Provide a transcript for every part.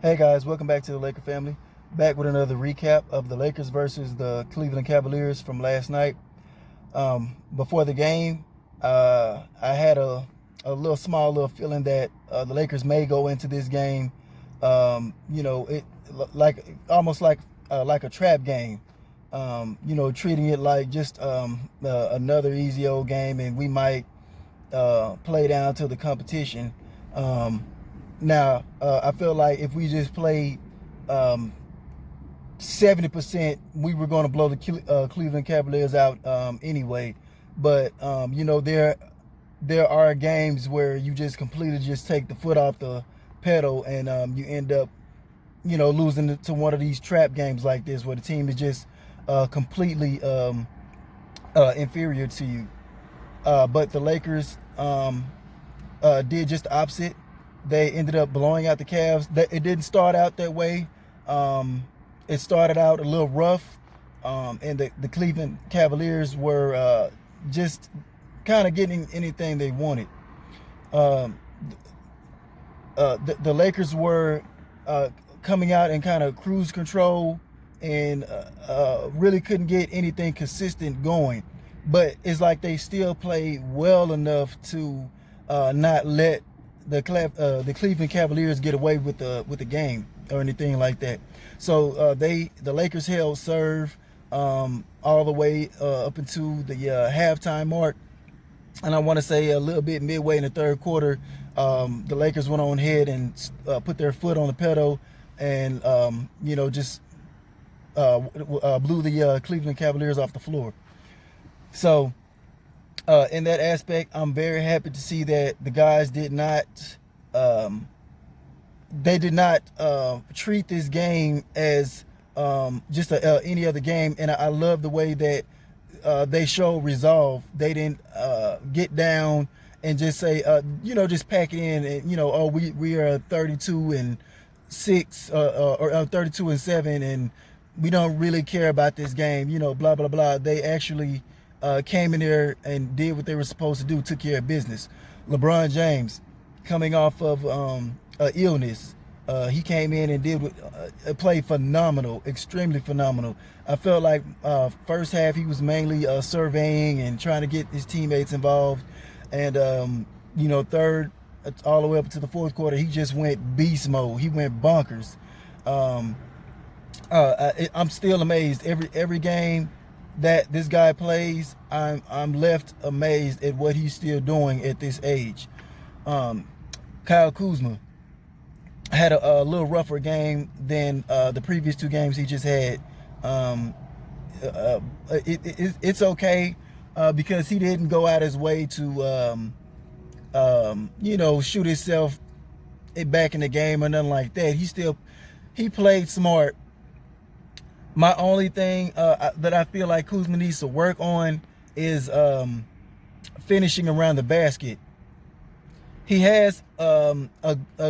Hey guys, welcome back to the Laker family. Back with another recap of the Lakers versus the Cleveland Cavaliers from last night. Before the game, I had a little feeling that the Lakers may go into this game, it like almost like a trap game. Treating it like just another easy old game, and we might play down to the competition. Now, I feel like if we just played 70%, we were going to blow the Cleveland Cavaliers out anyway. But there are games where you just completely just take the foot off the pedal, and you end up losing to one of these trap games like this, where the team is just completely inferior to you. But the Lakers did just the opposite. They ended up blowing out the Cavs. It didn't start out that way. It started out a little rough, and the Cleveland Cavaliers were just kind of getting anything they wanted. The Lakers were coming out in kind of cruise control, and really couldn't get anything consistent going. But it's like they still played well enough to not let the Cleveland Cavaliers get away with the game or anything like that. So the Lakers held serve all the way up into the halftime mark, and I want to say a little bit midway in the third quarter, the Lakers went on ahead and put their foot on the pedal, and just blew the Cleveland Cavaliers off the floor. So in that aspect, I'm very happy to see that the guys did not treat this game as just any other game, and I love the way that they showed resolve. They didn't get down and just say, just pack it in, and we are 32-6 or 32-7, and we don't really care about this game, blah blah blah. They actually came in there and did what they were supposed to do, took care of business. LeBron James, coming off of illness, he came in and did played phenomenal, extremely phenomenal. I felt like first half he was mainly surveying and trying to get his teammates involved, and third all the way up to the fourth quarter, he just went beast mode. He went bonkers. I'm still amazed every game that this guy plays. I'm left amazed at what he's still doing at this age. Kyle Kuzma had a little rougher game than the previous two games he just had. It's okay because he didn't go out his way to shoot himself back in the game or nothing like that. He played smart. My only thing that I feel like Kuzma needs to work on is finishing around the basket. He has a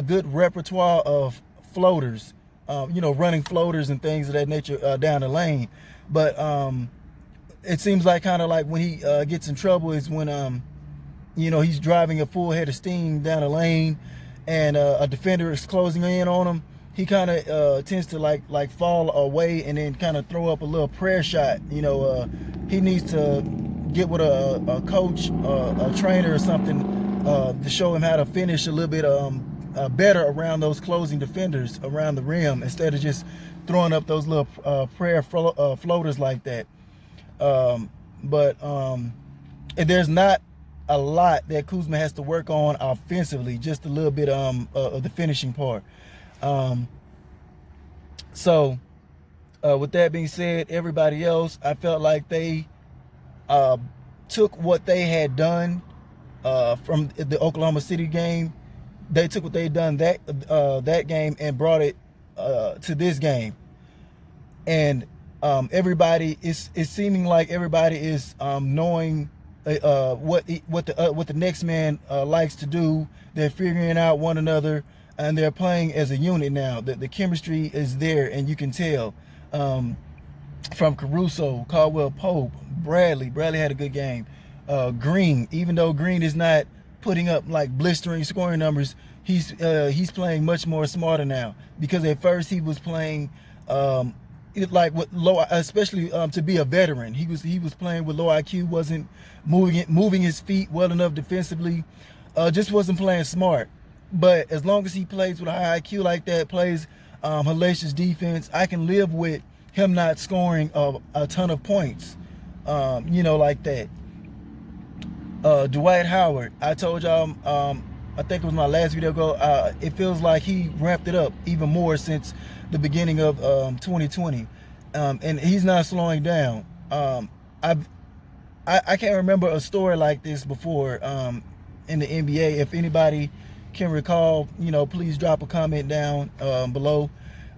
good repertoire of floaters, running floaters and things of that nature down the lane. But it seems like kind of like when he gets in trouble is when he's driving a full head of steam down the lane, and a defender is closing in on him. He kind of tends to like fall away and then kind of throw up a little prayer shot. He needs to get with a coach, a trainer or something, to show him how to finish a little bit better around those closing defenders around the rim, instead of just throwing up those little prayer floaters like that. But there's not a lot that Kuzma has to work on offensively, just a little bit of the finishing part. So with that being said, everybody else, I felt like they took what they had done from the Oklahoma City game. They took what they had done that game and brought it to this game. And everybody is seeming like everybody is knowing what the next man likes to do. They're figuring out one another, and they're playing as a unit now. The chemistry is there, and you can tell from Caruso, Caldwell Pope, Bradley. Bradley had a good game. Green, even though Green is not putting up like blistering scoring numbers. He's playing much more smarter now, because at first he was playing like with low, especially to be a veteran. He was playing with low IQ, wasn't moving his feet well enough defensively, just wasn't playing smart. But as long as he plays with a high IQ like that, plays hellacious defense, I can live with him not scoring a ton of points, like that. Dwight Howard, I told y'all, I think it was my last video ago, it feels like he ramped it up even more since the beginning of 2020, and he's not slowing down. I can't remember a story like this before in the NBA. If anybody can recall, please drop a comment down below.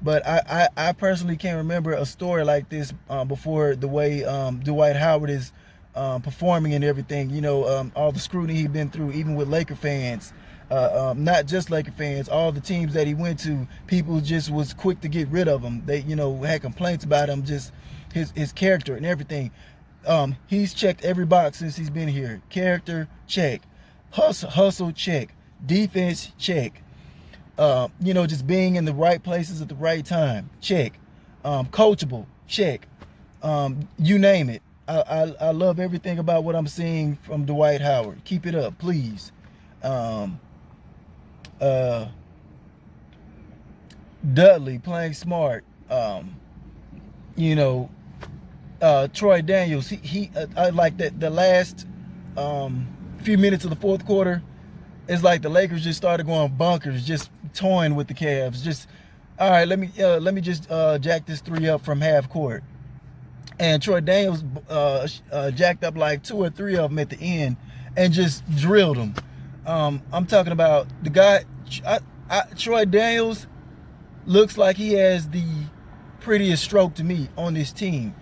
But I personally can't remember a story like this before, the way Dwight Howard is performing and everything. All the scrutiny he's been through, even with Laker fans, not just Laker fans, all the teams that he went to, people just was quick to get rid of him. They, had complaints about him, just his character and everything. He's checked every box since he's been here. Character, check. Hustle, check. Defense, check. Just being in the right places at the right time, check. Coachable, check. You name it. I love everything about what I'm seeing from Dwight Howard. Keep it up, please. Dudley playing smart. Troy Daniels, he I like that the last few minutes of the fourth quarter, it's like the Lakers just started going bunkers, just toying with the Cavs. Just, all right, let me just jack this three up from half court. And Troy Daniels jacked up like two or three of them at the end and just drilled them. I'm talking about the guy. Troy Daniels looks like he has the prettiest stroke to me on this team,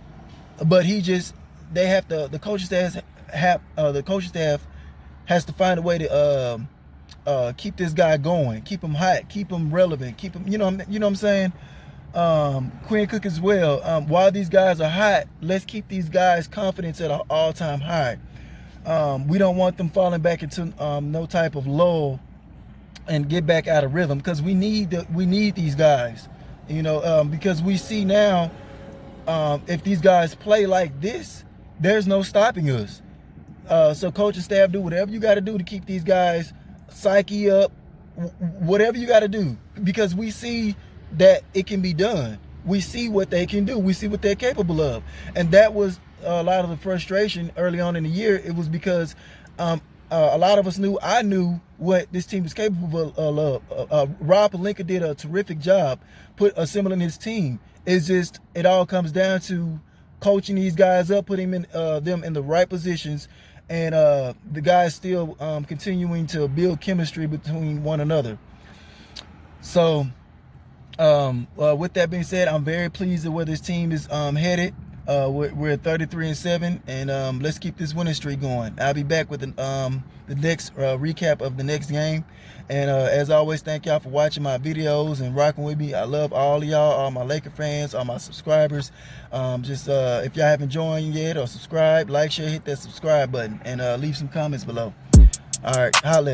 but the coaching staff has to find a way to keep this guy going, keep him hot, keep him relevant, keep him, you know what I'm saying? Quinn Cook as well. While these guys are hot, let's keep these guys' confidence at an all-time high. We don't want them falling back into no type of lull and get back out of rhythm, because we need these guys, because we see now, if these guys play like this, there's no stopping us. So coaching staff, do whatever you got to do to keep these guys psyche up, whatever you got to do, because we see that it can be done. We see what they can do. We see what they're capable of. And that was a lot of the frustration early on in the year. It was because a lot of us I knew what this team was capable of. Rob Pelinka did a terrific job assembling his team. It's just, it all comes down to coaching these guys up, putting them in the right positions, and the guys still continuing to build chemistry between one another. So with that being said, I'm very pleased at where this team is headed. We're at 33-7, and let's keep this winning streak going. I'll be back with the next recap of the next game. And as always, thank y'all for watching my videos and rocking with me. I love all of y'all, all my Laker fans, all my subscribers. If y'all haven't joined yet or subscribed, like, share, hit that subscribe button, and leave some comments below. All right, holla.